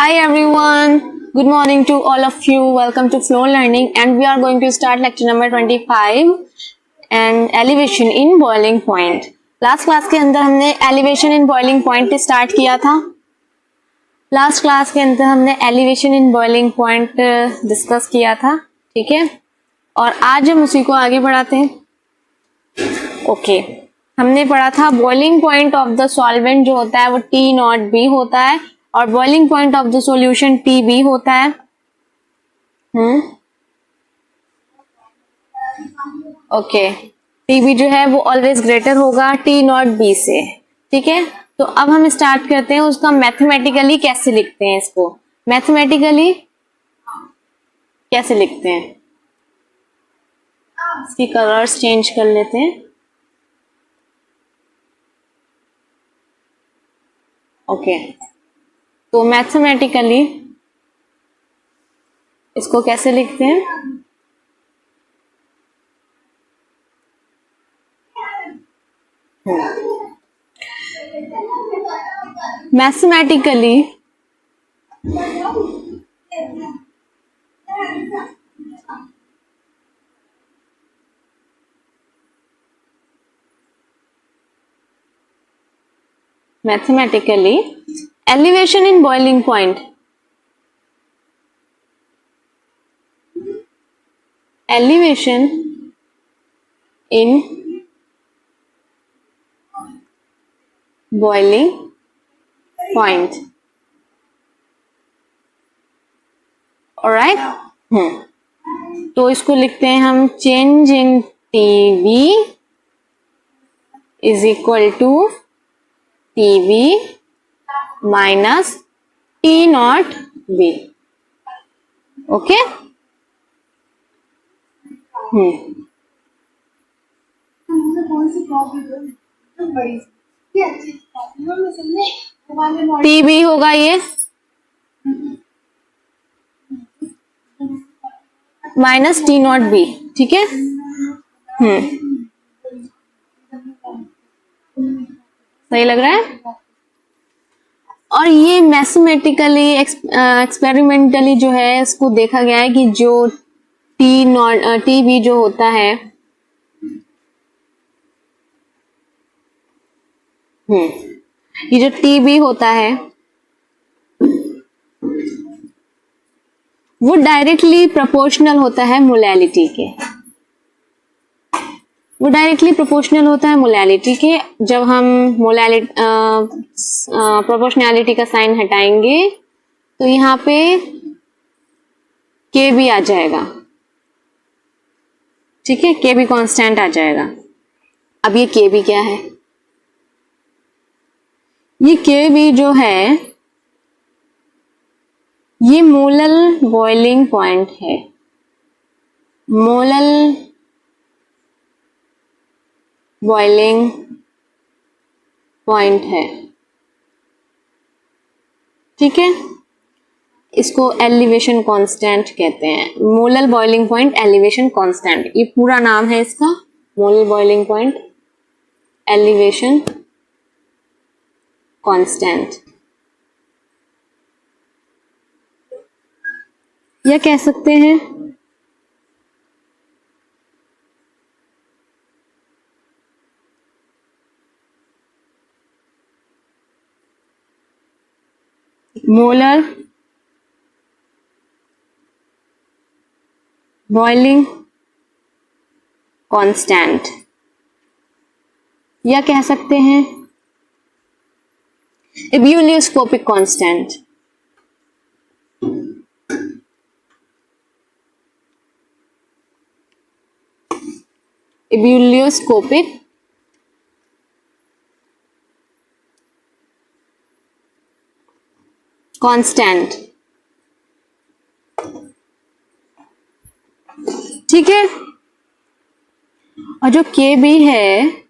Hi everyone, good morning to all of you. Welcome to Flow Learning and we are going to start lecture number 25 and elevation in boiling point. Last class के अंदर हमने elevation in boiling point start किया था। Last class के अंदर हमने elevation in boiling point discuss किया था, ठीक है। और आज हम उसी को आगे बढ़ाते हैं। ओके, हमने पढ़ा था boiling point of the solvent जो होता है वो T0B होता है और boiling point of the solution TB होता है। ओके, TB जो है वो ऑलवेज ग्रेटर होगा T0B से, ठीक है। तो अब हम स्टार्ट करते हैं उसका मैथमेटिकली कैसे लिखते हैं। इसको मैथमेटिकली कैसे लिखते हैं, इसकी कलर्स चेंज कर लेते हैं। ओके, तो मैथमेटिकली इसको कैसे लिखते हैं। Mathematically elevation in boiling point, elevation in boiling point, alright। तो इसको लिखते हैं हम change in TB is equal to TB minus T0B। Okay, TB होगा ये माइनस T0B, ठीक है। सही लग रहा है। और ये मैथमेटिकली एक्सपेरिमेंटली जो है इसको देखा गया है कि जो TB जो होता है ये जो TB होता है वो डायरेक्टली प्रोपोर्शनल होता है मोलैलिटी के। वो डायरेक्टली प्रोपोर्शनल होता है मोलैलिटी के। जब हम प्रोपोर्शनैलिटी का साइन हटाएंगे तो यहाँ पे K भी आ जाएगा, ठीक है। K भी कांस्टेंट आ जाएगा। अब ये K भी क्या है, ये K भी जो है ये मोलल बॉइलिंग पॉइंट है। मोलल बॉइलिंग पॉइंट है, ठीक है। इसको एलिवेशन कांस्टेंट कहते हैं। Molal boiling point elevation constant, ये पूरा नाम है इसका, molal boiling point elevation constant. या कह सकते हैं मोलर बॉइलिंग कांस्टेंट, या कह सकते हैं एब्यूलियोस्कोपिक कांस्टेंट। एब्यूलियोस्कोपिक कांस्टेंट, ठीक है। और जो KB है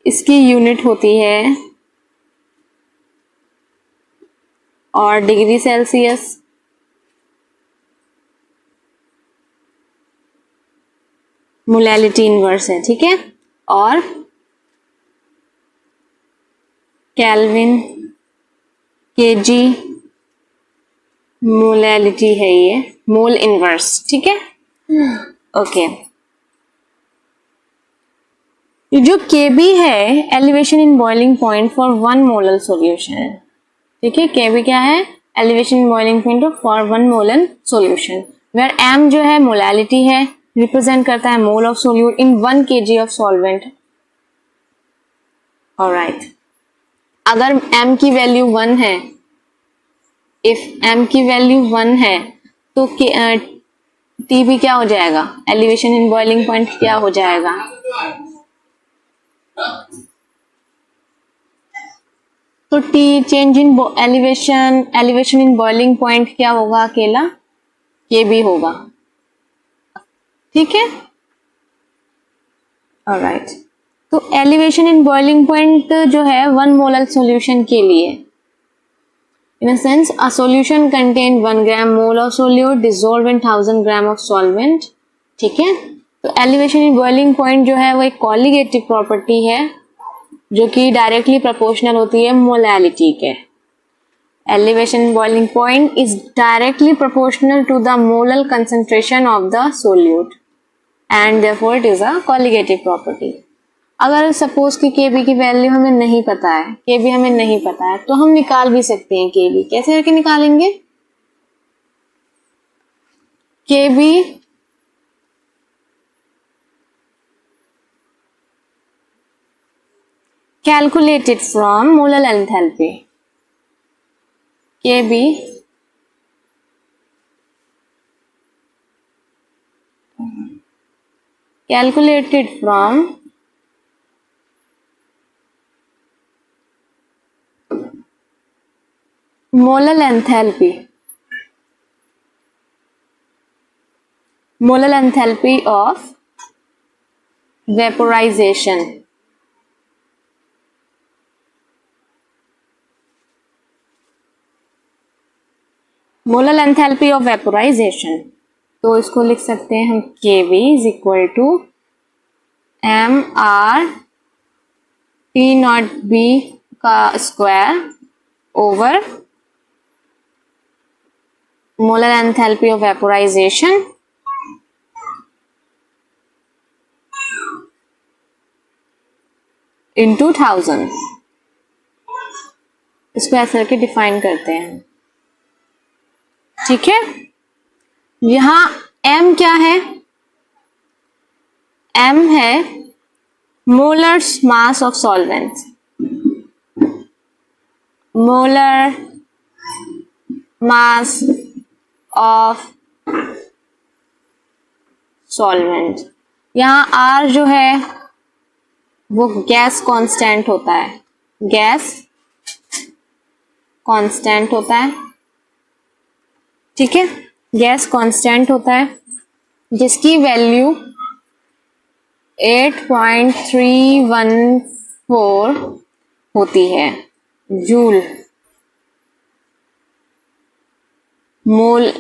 इसकी यूनिट होती है और डिग्री सेल्सियस। मोलैलिटी इनवर्स है, ठीक है। और केल्विन केजी मोलैलिटी है, ये मोल इनवर्स, ठीक है। ओके, जो Kb है elevation in boiling point for 1 molar solution, ठीक है। Kb क्या है? Elevation in boiling point for 1 molar solution, where m जो है मोलैलिटी है, रिप्रेजेंट करता है mole of solute in 1 kg of solvent. Alright, अगर m की वैल्यू 1 है, इफ m की वैल्यू 1 है तो Tb क्या हो जाएगा? एलिवेशन इन बॉइलिंग पॉइंट क्या हो जाएगा? तो T change in elevation in boiling point क्या होगा? अकेला Kb होगा, ठीक है। ऑलराइट, तो एलिवेशन इन बॉइलिंग पॉइंट जो है 1 मोलर सॉल्यूशन के लिए, in a sense a solution contain 1 gram mole of solute dissolve in 1000 gram of solvent, ठीक है। तो एलिवेशन इन बॉइलिंग पॉइंट जो है वो एक कॉलिगेटिव प्रॉपर्टी है जो कि डायरेक्टली प्रोपोर्शनल होती है मोलैलिटी के। Elevation in boiling point is directly proportional to the molar concentration of the solute and therefore it is a colligative property. अगर सपोज कि Kb की वैल्यू हमें नहीं पता है, Kb हमें नहीं पता है, तो हम निकाल भी सकते हैं Kb। कैसे करके निकालेंगे? Kb calculated from molar enthalpy, Kb calculated from molar enthalpy, molar enthalpy of vaporization, molar enthalpy of vaporization. तो इसको लिख सकते हैं हम Kb is equal to mR T0B का square over molar enthalpy of vaporization into 1000। इसको ऐसे करके डिफाइन करते हैं, ठीक है। यहां m क्या है? m है molar mass of solvent, molar mass of solvent. यहां R जो है वो गैस कांस्टेंट होता है, गैस कांस्टेंट होता है, ठीक है। गैस कांस्टेंट होता है जिसकी वैल्यू 8.314 होती है जूल मोल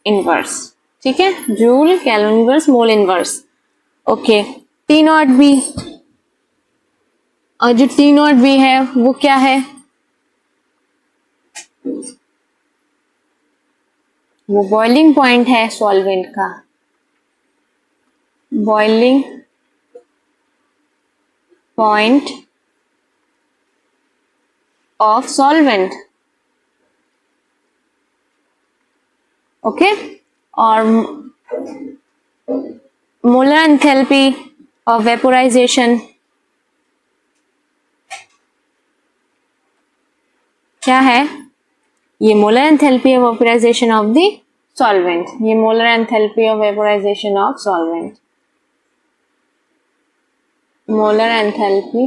इनवर्स, ठीक है। Joule kelvin inverse mole inverse. Okay, T0B, और जो T0B है वो क्या है? वो बॉइलिंग पॉइंट है सॉल्वेंट का, boiling point of solvent, okay. और मोलर एंथैल्पी ऑफ वेपोराइजेशन क्या है? ये molar enthalpy of vaporisation of the solvent, ये molar enthalpy of vaporisation of solvent, molar enthalpy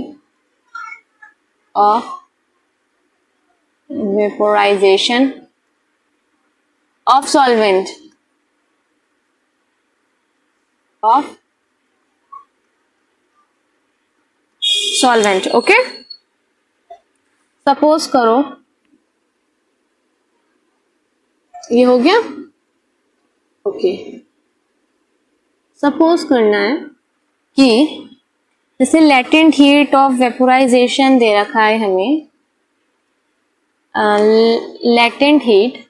of vaporisation of solvent, of solvent, okay. Suppose करो ये हो गया, okay. Suppose करना है कि जैसे लेटेंट हीट ऑफ वेपोराइजेशन दे रखा है हमें latent heat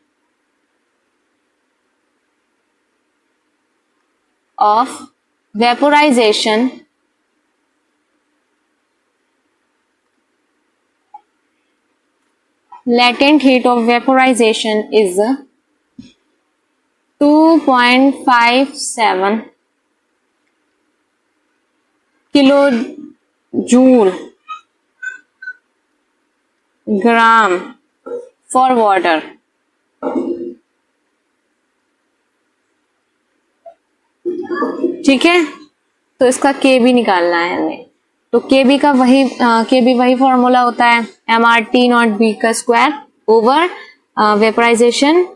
of vaporization is 2.57 kilojoule gram for water. ठीक है, तो इसका के बी निकालना है हमें। तो के बी का वही फॉर्मूला होता है mRT नॉट बी का square over vaporization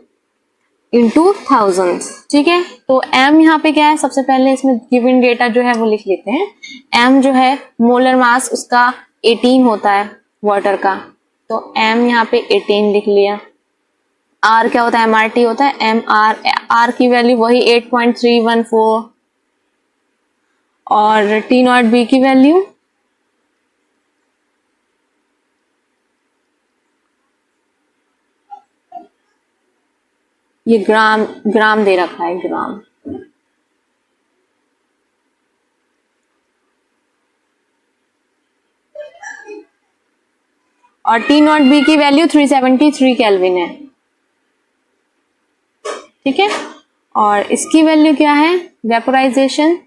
into thousands. ठीक है, तो m यहाँ पे क्या है, सबसे पहले इसमें गिवन डेटा जो है वो लिख लेते हैं। m जो है मोलर मास उसका 18 होता है वाटर का, तो m यहाँ पे 18 लिख लिया। r क्या होता है, mRT होता है r की वैल्यू वही 8.314 और T नॉट B की वैल्यू ये ग्राम दे रखा है, ग्राम। और T नॉट B की वैल्यू 373 केल्विन है। ठीक है, और इसकी वैल्यू क्या है, वेपोराइजेशन,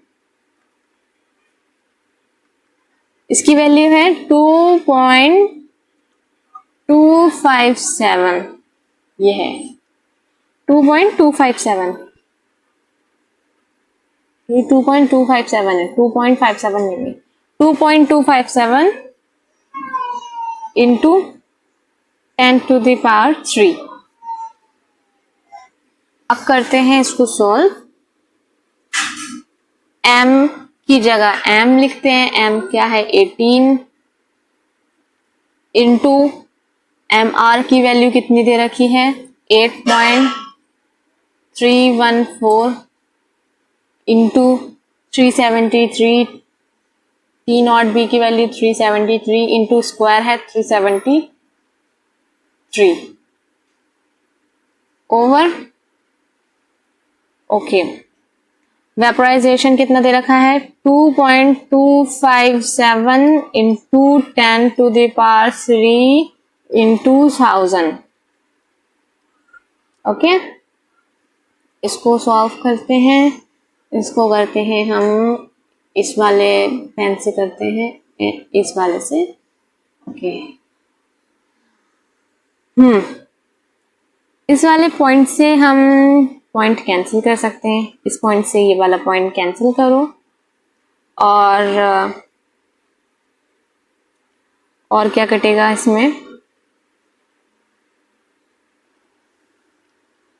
इसकी वैल्यू है 2.257, ये है 2.257, ये 2.257 है, 2.57 नहीं, 2.257 इंटू 10⁻3। अब करते हैं इसको सॉल्व। m की जगह m लिखते हैं, m क्या है 18 इंटू mr की वैल्यू कितनी दे रखी है 8.314 इंटू 373, T नॉट B की वैल्यू 373 इंटू स्क्वायर है 373 ओवर ओके। वेपोराइजेशन कितना दे रखा है 2.257 इंटू 10⁻³ इंटू 1000। ओके, इसको सॉल्व करते हैं, इसको करते हैं हम इस वाले पेन से करते हैं, इस वाले से। ओके, इस वाले पॉइंट से हम पॉइंट कैंसिल कर सकते हैं, इस पॉइंट से ये वाला पॉइंट कैंसिल करो और क्या कटेगा इसमें,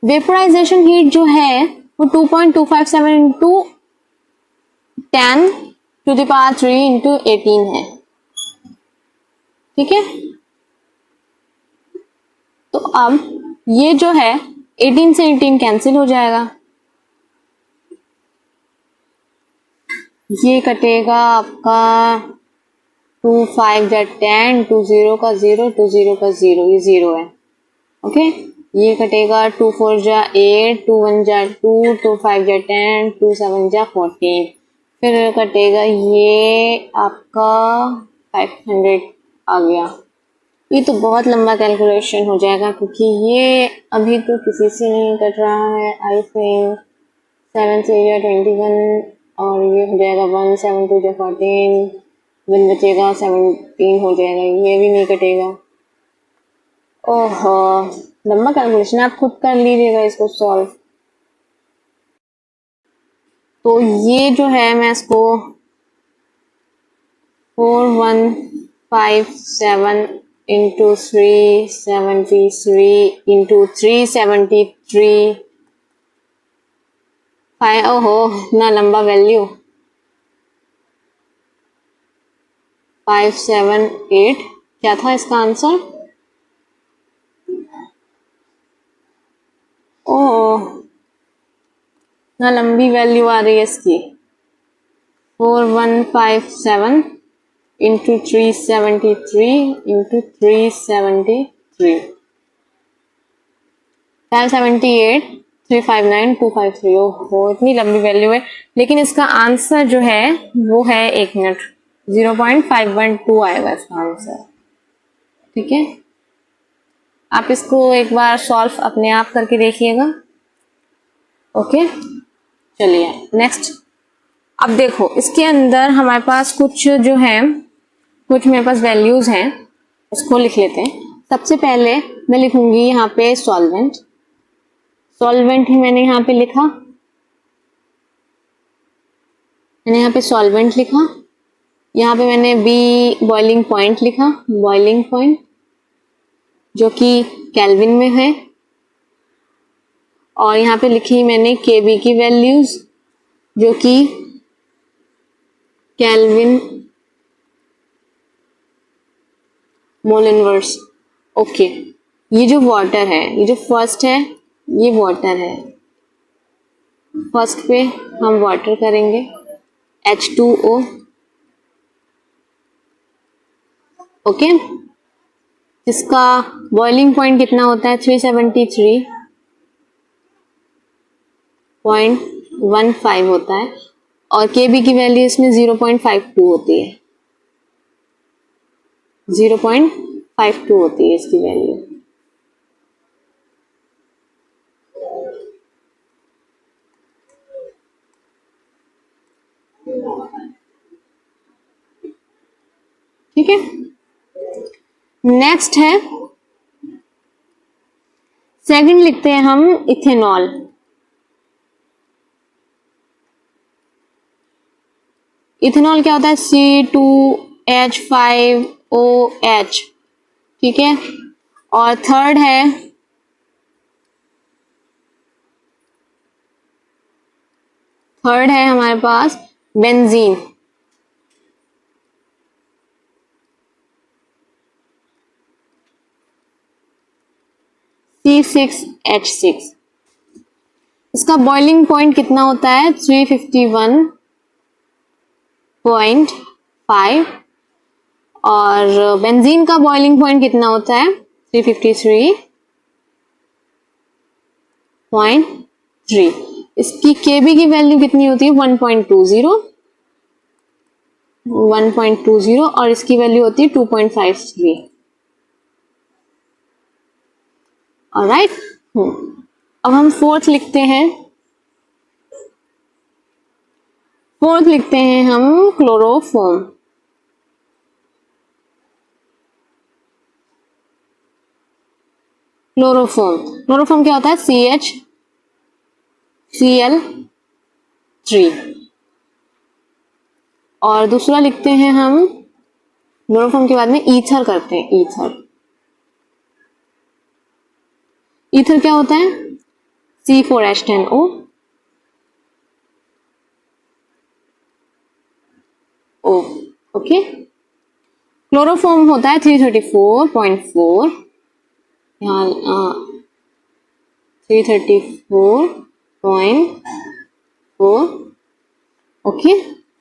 वेपोराइजेशन हीट जो है वो 2.257 इंटू 10⁻³ इंटू 18 है। ठीक है, तो अब ये जो है 18 से 18 कैंसिल हो जाएगा, ये कटेगा आपका 2 5 जा 10, 2 0 का 0, 2 0 का 0, ये 0 है। ओके, ये कटेगा 2 4 जा 8, 2 1 जा 2, 2 5 जा 10, 2 7 जा 14, फिर कटेगा ये आपका 500 आ गया। ये तो बहुत लंबा कैलकुलेशन हो जाएगा क्योंकि ये अभी तो किसी से नहीं कट रहा है। आई थिंक 7 से 21 और ये हो जाएगा 1, 7 2 14, 1 बचेगा 17 हो जाएगा, ये भी नहीं कटेगा। ओहो, लंबा कैलकुलेशन, आप खुद कर लीजिएगा इसको सॉल्व। तो ये जो है मैं इसको 4157 इंटू 373 इंटू 373, ओहो ना लंबा वैल्यू, 578 क्या था इसका आंसर। ओह, ना लंबी वैल्यू आ रही है इसकी, 4157 इंटू 373 इंटू 373, 578 359 253। ओहो, इतनी लंबी वैल्यू है, लेकिन इसका आंसर जो है वो है 1 मिनट, 0.512 आएगा इसका आंसर। ठीक है, आप इसको एक बार सॉल्व अपने आप करके देखिएगा। ओके, चलिए नेक्स्ट। अब देखो इसके अंदर हमारे पास कुछ जो है, कुछ मेरे पास वैल्यूज हैं, उसको लिख लेते हैं। सबसे पहले मैं लिखूंगी यहाँ पे सॉल्वेंट। सॉल्वेंट ही मैंने यहाँ पे लिखा, मैंने यहाँ पे सॉल्वेंट लिखा। यहाँ पे मैंने बी बॉइलिंग पॉइंट लिखा, बॉइलिंग पॉइंट जो कि केल्विन में है। और यहाँ पे लिखी मैंने केबी की वैल्यूज जो कि केल्विन मोल इनवर्स। ओके, ये जो वाटर है, ये जो फर्स्ट है, ये वाटर है। फर्स्ट पे हम वाटर करेंगे H2O। ओके, इसका बॉइलिंग पॉइंट कितना होता है, 373.15 होता है। और केबी की वैल्यू इसमें 0.52 होती है, 0.52 होती है इसकी वैल्यू। ठीक है, नेक्स्ट है सेकंड, लिखते हैं हम इथेनॉल। इथेनॉल क्या होता है, C2H5OH। ठीक है, और थर्ड है हमारे पास बेंजीन। C6H6। इसका बॉइलिंग पॉइंट कितना होता है, 351.5। और बेंजीन का बॉइलिंग पॉइंट कितना होता है, 353.3। इसकी केबी की वैल्यू कितनी होती है, 1.20 और इसकी वैल्यू होती है 2.53। ऑलराइट, अब हम फोर्थ लिखते हैं। फोर्थ लिखते हैं हम क्लोरोफॉर्म। क्लोरोफॉर्म क्या होता है, CHCl3। और दूसरा लिखते हैं हम क्लोरोफॉर्म के बाद में ईथर करते हैं। ईथर क्या होता है, C4H10O। ओके, क्लोरोफॉर्म होता है 334.4, यहाँ 334.4। ओके,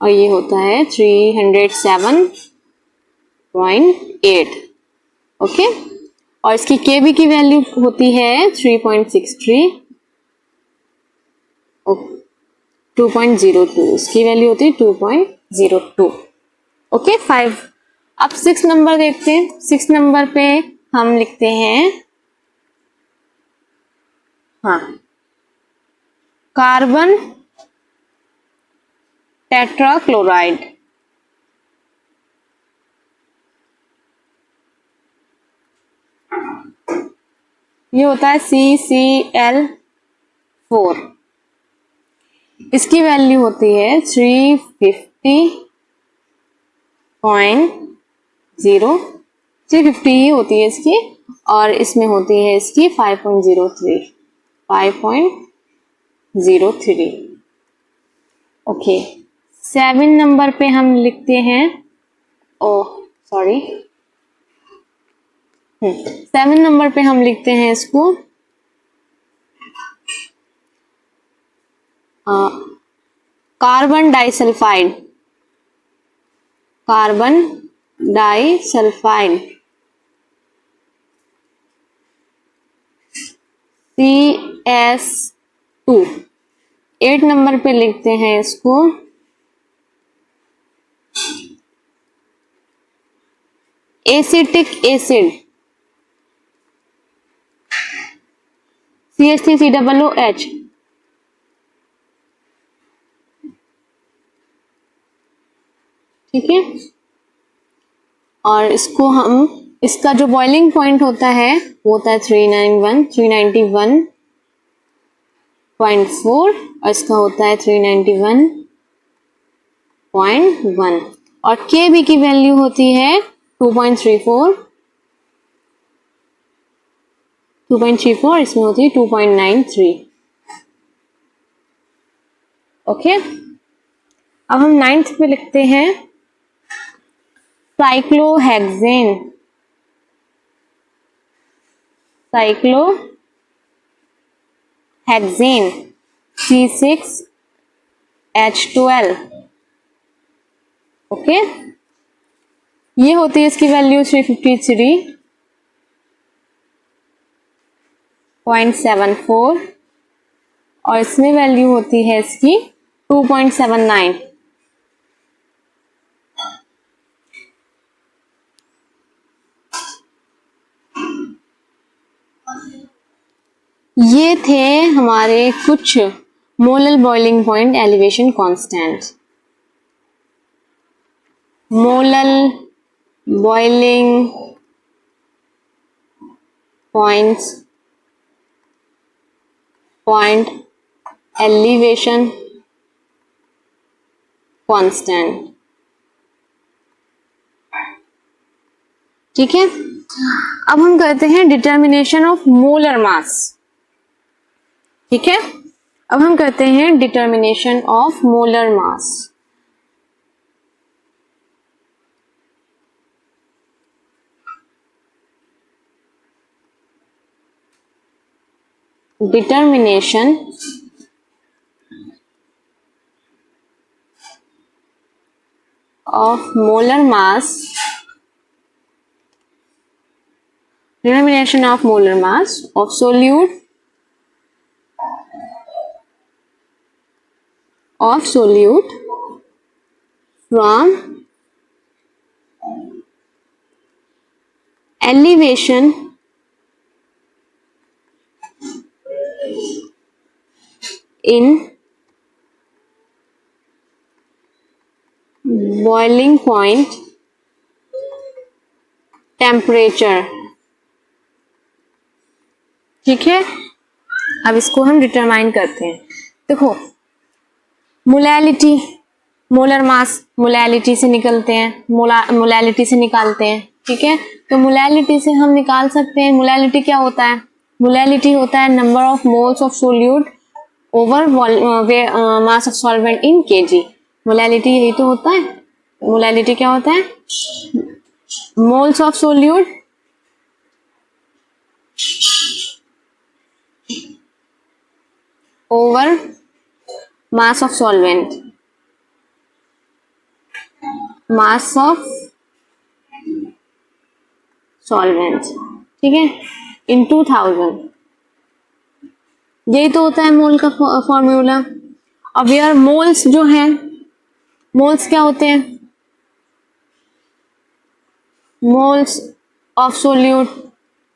और ये होता है 307.8। ओके, और इसकी केबी की वैल्यू होती है 3.63, 2.02। इसकी वैल्यू होती है 2.02। ओके, 5। अब 6 नंबर देखते हैं। 6 नंबर पे हम लिखते हैं, हाँ, कार्बन टेट्राक्लोराइड। ये होता है CCl4। इसकी वैल्यू होती है 350 ही होती है इसकी, और इसमें होती है इसकी 5.03। ओके, 7 नंबर पे हम लिखते हैं, 7 नंबर पे हम लिखते हैं इसको कार्बन डाइसल्फाइड। CS2। 8 नंबर पे लिखते हैं इसको एसिटिक एसिड CH3COOH। ठीक है, और इसको हम, इसका जो बॉइलिंग पॉइंट होता है वो होता है 391.4 और इसका होता है 391.1 और Kb की वैल्यू होती है 2.34, इसमें होती है 2.93। ओके, अब हम 9th पे लिखते हैं साइक्लोहेक्सेन। C6H12। ओके, ये होती है इसकी वैल्यू 353.74 और इसमें वैल्यू होती है इसकी 2.79। ये थे हमारे कुछ molar boiling point elevation constant. Molar boiling point elevation constant. ठीक है, अब हम करते हैं डिटर्मिनेशन ऑफ मोलर मास। ठीक है, अब हम करते हैं determination of molar mass. Determination of molar mass, determination of molar mass of solute from elevation in boiling point temperature। ठीक है, अब इसको हम डिटरमाइन करते हैं। देखो, मोलैलिटी, मोलर मास मोलैलिटी से निकलते हैं, मोलैलिटी से निकालते हैं। ठीक है, तो मोलैलिटी से हम निकाल सकते हैं, मोलैलिटी क्या होता है? मोलैलिटी होता है number of moles of solute over mass of solvent in KG. Molality यही तो होता है। मोलैलिटी क्या होता है? Moles of solute over mass of solvent, mass of solvent. ठीक है, इन 2000। यही तो होता है मोल का फॉर्मूला। अब यार मोल्स जो हैं, मोल्स क्या होते हैं? मोल्स ऑफ सोल्यूट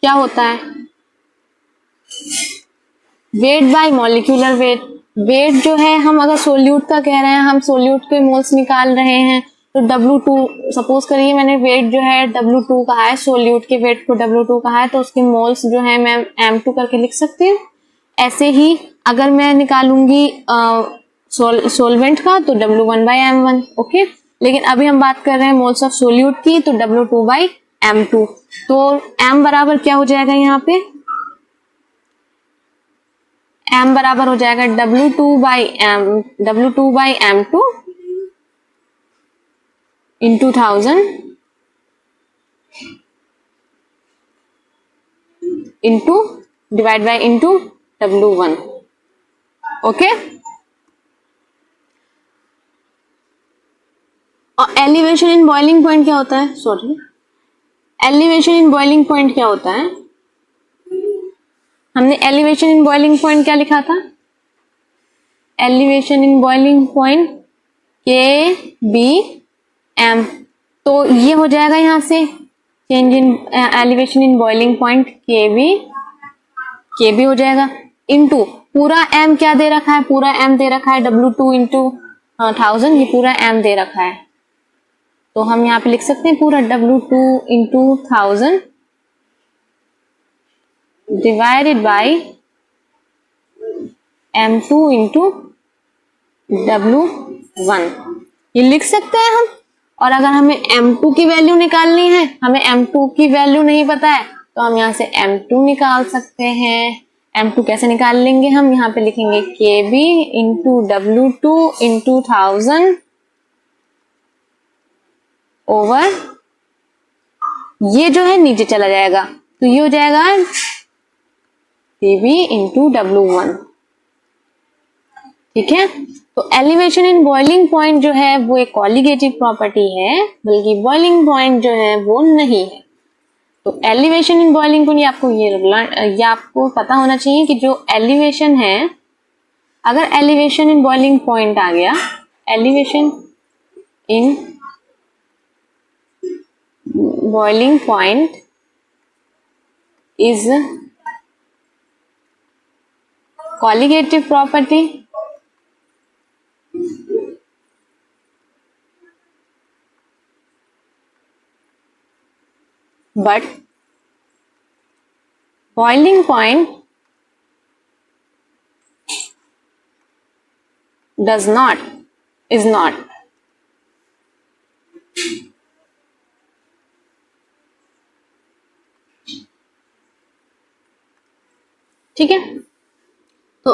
क्या होता है? Weight by molecular weight. Weight जो है, हम अगर सोल्यूट का कह रहे हैं, हम सोल्यूट के मोल्स निकाल रहे हैं, तो W2, सपोज करिए मैंने वेट जो है W2 कहा है, सोल्यूट के वेट को W2 कहा है, तो उसके मोल्स जो है मैं M2 करके लिख सकती हूँ। ऐसे ही अगर मैं निकालूंगी सोलवेंट का, तो W1/M1। ओके, लेकिन अभी हम बात कर रहे हैं मोल्स ऑफ सोल्यूट की, तो W2/M2। तो M बराबर क्या हो जाएगा यहाँ पे? M बराबर हो जाएगा W2/M2 in 2000 into divide by into W1। Okay, और एलिवेशन इन बॉइलिंग पॉइंट क्या होता है? Sorry, elevation in boiling point क्या होता है? हमने एलिवेशन इन बॉइलिंग पॉइंट क्या लिखा था, एलिवेशन इन बॉइलिंग पॉइंट के बी एम, तो ये हो जाएगा यहाँ से change in elevation in boiling point के बी हो जाएगा, इनटू पूरा एम क्या दे रखा है, पूरा एम दे रखा है W2 इंटू 1000, ये पूरा एम दे रखा है, तो हम यहाँ पे लिख सकते हैं पूरा W2 into 1000 divided by M2 into W1, ये लिख सकते हैं हम। और अगर हमें M2 की वैल्यू निकालनी है, हमें M2 की वैल्यू नहीं पता है, तो हम यहाँ से M2 निकाल सकते हैं। M2 कैसे निकाल लेंगे, हम यहाँ पे लिखेंगे KB into W2 into 1000 over, ये जो है नीचे चला जाएगा, तो ये हो जाएगा KB इंटू W1। ठीक है, तो एलिवेशन इन बॉइलिंग पॉइंट जो है वो एक कॉलिगेटिव प्रॉपर्टी है, बल्कि बॉइलिंग पॉइंट जो है वो नहीं है। तो एलिवेशन इन बॉइलिंग पॉइंट, ये आपको पता होना चाहिए कि जो एलिवेशन है, अगर एलिवेशन इन बॉइलिंग पॉइंट आ गया, elevation in boiling point is colligative property, but boiling point is not. ठीक है, तो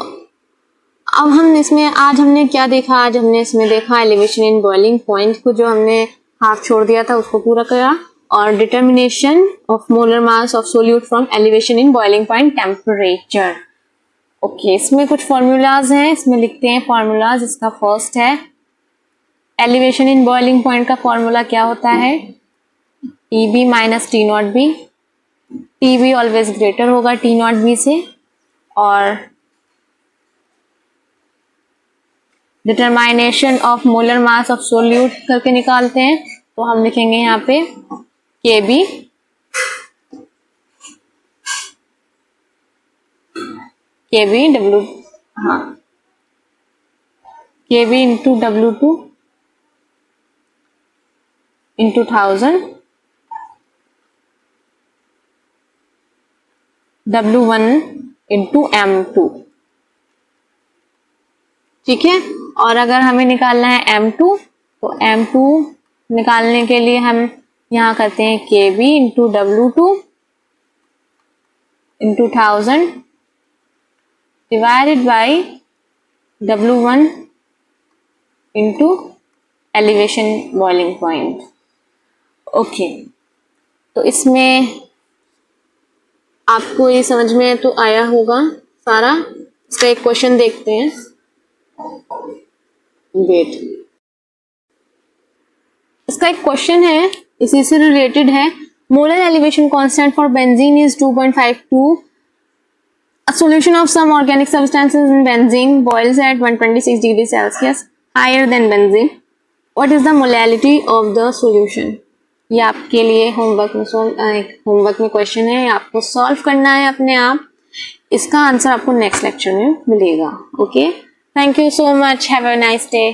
अब हम इसमें आज हमने क्या देखा, आज हमने इसमें देखा एलिवेशन इन बॉइलिंग पॉइंट को, जो हमने हाफ छोड़ दिया था उसको पूरा करा, और determination of molar mass of solute from elevation in boiling point temperature. Okay, इसमें कुछ फॉर्मूलाज हैं, इसमें लिखते हैं फॉर्मूलाज। इसका फर्स्ट है एलिवेशन इन बॉइलिंग पॉइंट का फॉर्मूला क्या होता है, TB minus T0B, TB always greater होगा T0B से, और determination of molar mass of solute करके निकालते हैं, तो हम लिखेंगे यहाँ पे KB KB into W2 into 1000 W1 into M2। ठीक है, और अगर हमें निकालना है M2, तो M2 निकालने के लिए हम यहाँ करते हैं KB into W2 into 1000 divided by W1 into elevation boiling point. Okay, तो इसमें आपको ये समझ में तो आया होगा सारा। इसका एक क्वेश्चन देखते हैं, वेट, इसका एक क्वेश्चन है, इसी से रिलेटेड है। Molar elevation constant for benzene is 2.52. A solution of some organic substances in benzene boils at 126 degrees Celsius higher than benzene. What is the molality of the solution? ये आपके लिए homework में question है, आपको solve करना है अपने आप। इसका आंसर आपको नेक्स्ट लेक्चर में मिलेगा। Okay, thank you so much, have a nice day.